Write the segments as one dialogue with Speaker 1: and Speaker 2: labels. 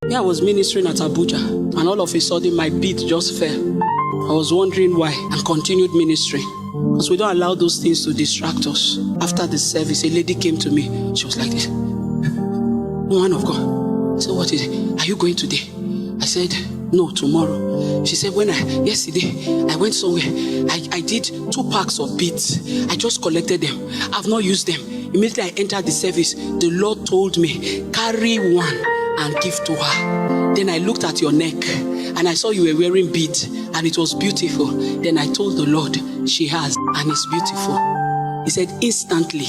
Speaker 1: Yeah, I was ministering at Abuja, and all of a sudden my beat just fell. I was wondering why, and continued ministering. Because we don't allow those things to distract us. After the service, a lady came to me. She was like this. "Man of God." I said, "What is it? Are you going today?" I said, "No, tomorrow." She said, yesterday, I went somewhere. I did 2 packs of beads. I just collected them. I've not used them. Immediately I entered the service, the Lord told me, carry one and give to her. Then I looked at your neck and I saw you were wearing beads and it was beautiful. Then I told the Lord, she has, and it's beautiful. He said, instantly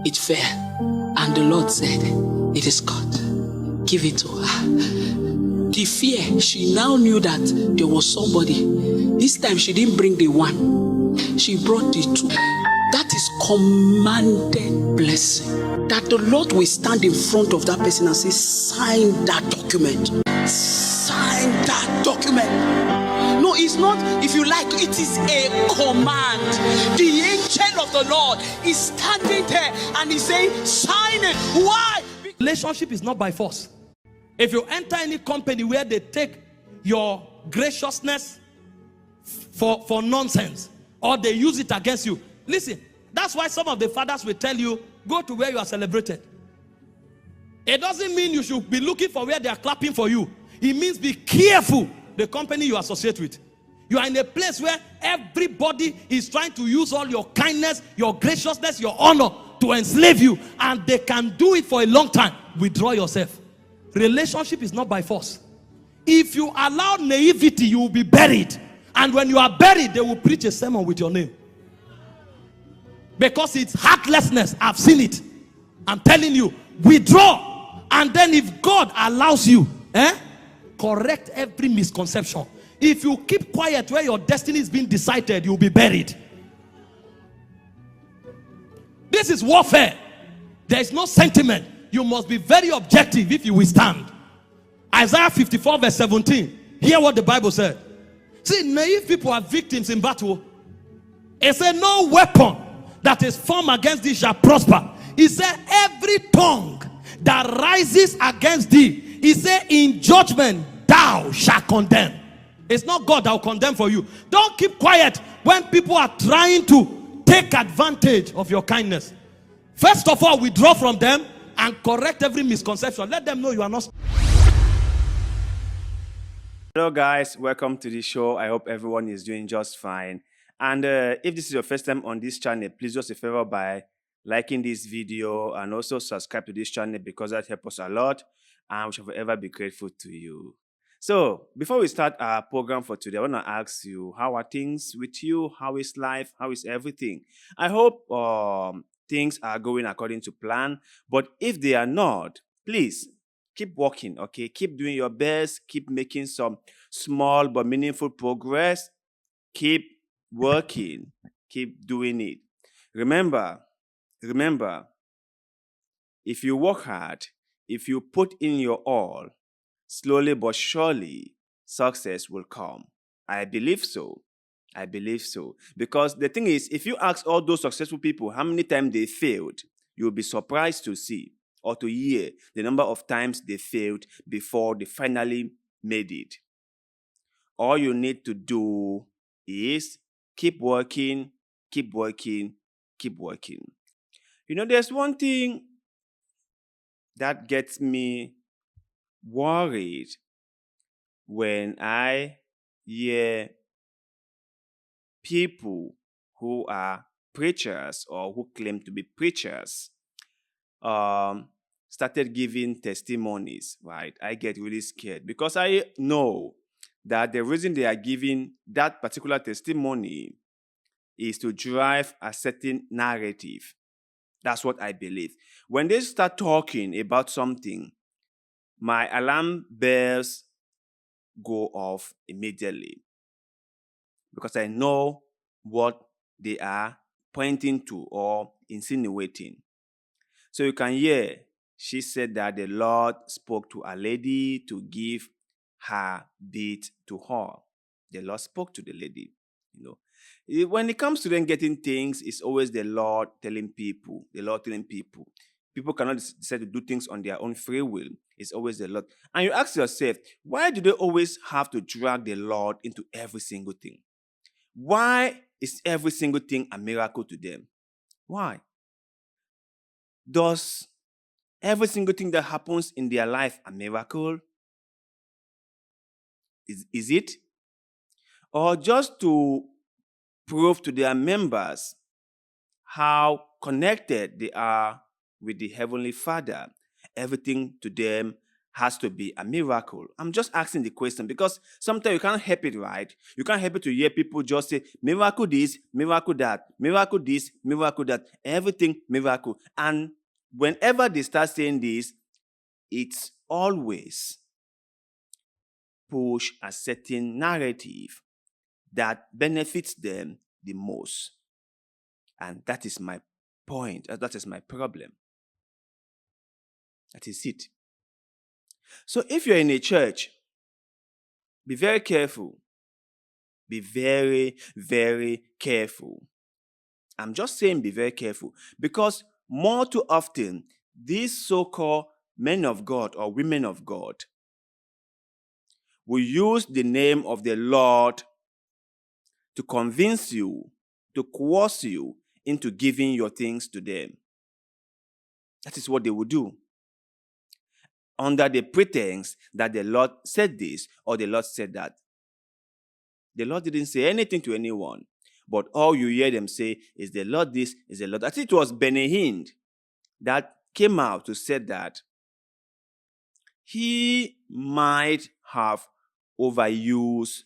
Speaker 1: it fell. And the Lord said, it is God. Give it to her. The fear, she now knew that there was somebody. This time she didn't bring the one. She brought the 2. That is commanded blessing. That the Lord will stand in front of that person and say, sign that document. Sign that document. No, it's not, if you like, it is a command. The angel of the Lord is standing there and he's saying, sign it. Why?
Speaker 2: Relationship is not by force. If you enter any company where they take your graciousness for nonsense, or they use it against you, listen, that's why some of the fathers will tell you, go to where you are celebrated. It doesn't mean you should be looking for where they are clapping for you. It means be careful the company you associate with. You are in a place where everybody is trying to use all your kindness, your graciousness, your honor to enslave you, and they can do it for a long time. Withdraw yourself. Relationship is not by force. If you allow naivety, you will be buried. And when you are buried, they will preach a sermon with your name. Because it's heartlessness. I've seen it. I'm telling you, withdraw. And then if God allows you, correct every misconception. If you keep quiet where your destiny is being decided, you'll be buried. This is warfare. There is no sentiment. You must be very objective if you will stand. Isaiah 54 verse 17. Hear what the Bible said. See, naive people are victims in battle. It said, no weapon that is formed against thee shall prosper. He said, every tongue that rises against thee, he said, in judgment thou shalt condemn. It's not God that will condemn for you. Don't keep quiet when people are trying to take advantage of your kindness. First of all, withdraw from them and correct every misconception. Let them know you are not.
Speaker 3: Hello guys, welcome to the show. I hope everyone is doing just fine. And if this is your first time on this channel, please do us a favor by liking this video and also subscribe to this channel because that helps us a lot and we shall forever be grateful to you. So before we start our program for today, I want to ask you, how are things with you? How is life? How is everything? I hope things are going according to plan, but if they are not, please keep working, okay? Keep doing your best. Keep making some small but meaningful progress. Keep working. Keep doing it. Remember, if you work hard, if you put in your all, slowly but surely, success will come. I believe so. I believe so. Because the thing is, if you ask all those successful people how many times they failed, you'll be surprised to see or to hear the number of times they failed before they finally made it. All you need to do is keep working, keep working, keep working. You know, there's one thing that gets me worried when I hear people who are preachers or who claim to be preachers started giving testimonies, right? I get really scared because I know that the reason they are giving that particular testimony is to drive a certain narrative. That's what I believe. When they start talking about something, my alarm bells go off immediately because I know what they are pointing to or insinuating. So you can hear, she said that the Lord spoke to a lady to give her bead to her. The Lord spoke to the lady. You know, when it comes to them getting things, it's always the Lord telling people. People cannot decide to do things on their own free will. It's always the Lord. And you ask yourself, why do they always have to drag the Lord into every single thing? Why is every single thing a miracle to them? Why? Does every single thing that happens in their life a miracle? Is it? Or just to prove to their members how connected they are with the Heavenly Father, everything to them has to be a miracle? I'm just asking the question because sometimes you can't help it, right? You can't help it to hear people just say, miracle this, miracle that, miracle this, miracle that, everything miracle. And whenever they start saying this, it's always push a certain narrative that benefits them the most. And that is my point. That is my problem. That is it. So if you're in a church, be very careful. Be very, very careful. I'm just saying be very careful because more too often, these so-called men of God or women of God will use the name of the Lord to convince you, to coerce you into giving your things to them. That is what they will do. Under the pretense that the Lord said this or the Lord said that. The Lord didn't say anything to anyone, but all you hear them say is the Lord this, is the Lord. I think it was Benny Hinn that came out to say that he might have overused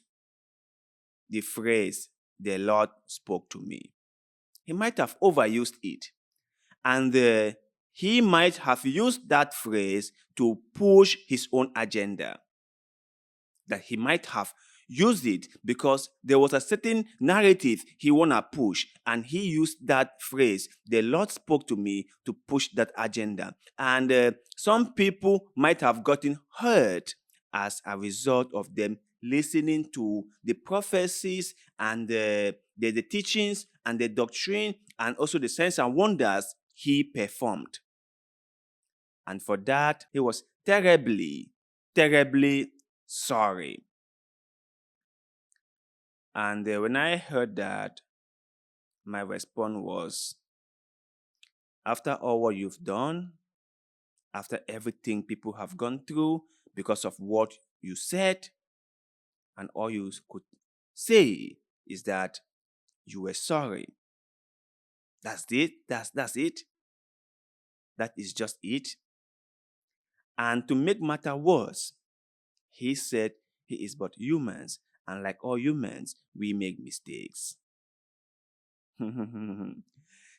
Speaker 3: the phrase, the Lord spoke to me. He might have overused it. And he might have used that phrase to push his own agenda. That he might have used it because there was a certain narrative he want to push, and he used that phrase, the Lord spoke to me, to push that agenda. And some people might have gotten hurt as a result of them listening to the prophecies and the teachings and the doctrine and also the signs and wonders he performed. And for that, he was terribly, terribly sorry. And when I heard that, my response was, after all what you've done, after everything people have gone through because of what you said, and all you could say is that you were sorry. That's it. That's it. That is just it. And to make matter worse, he said he is but humans, and like all humans, we make mistakes.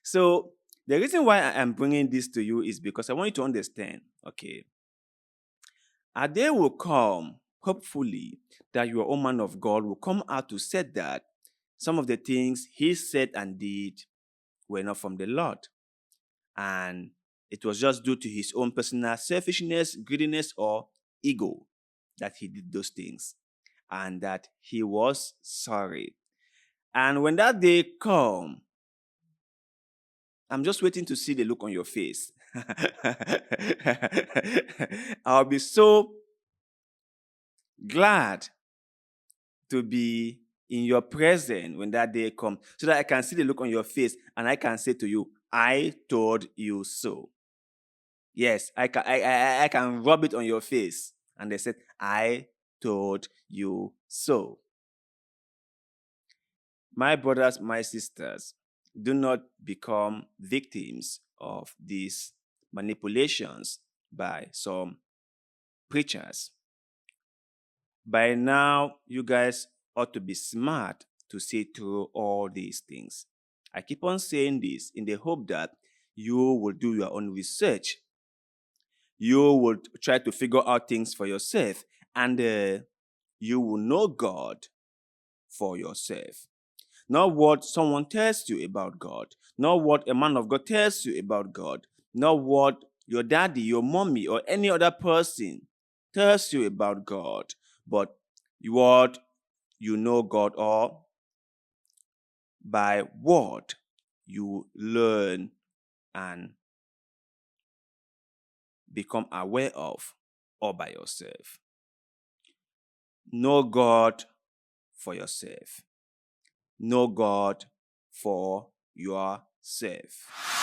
Speaker 3: So the reason why I am bringing this to you is because I want you to understand, okay, a day will come, hopefully, that your own man of God will come out to say that some of the things he said and did were not from the Lord. And it was just due to his own personal selfishness, greediness, or ego that he did those things. And that he was sorry. And when that day comes, I'm just waiting to see the look on your face. I'll be so glad to be in your presence when that day comes, so that I can see the look on your face and I can say to you, I told you so. Yes, I can rub it on your face. And they said, I told you so. My brothers, my sisters, do not become victims of these manipulations by some preachers. By now, you guys ought to be smart to see through all these things. I keep on saying this in the hope that you will do your own research. You will try to figure out things for yourself, and you will know God for yourself. Not what someone tells you about God, not what a man of God tells you about God, not what your daddy, your mommy, or any other person tells you about God, but what you know God, or by what you learn and become aware of all by yourself. Know God for yourself. Know God for yourself.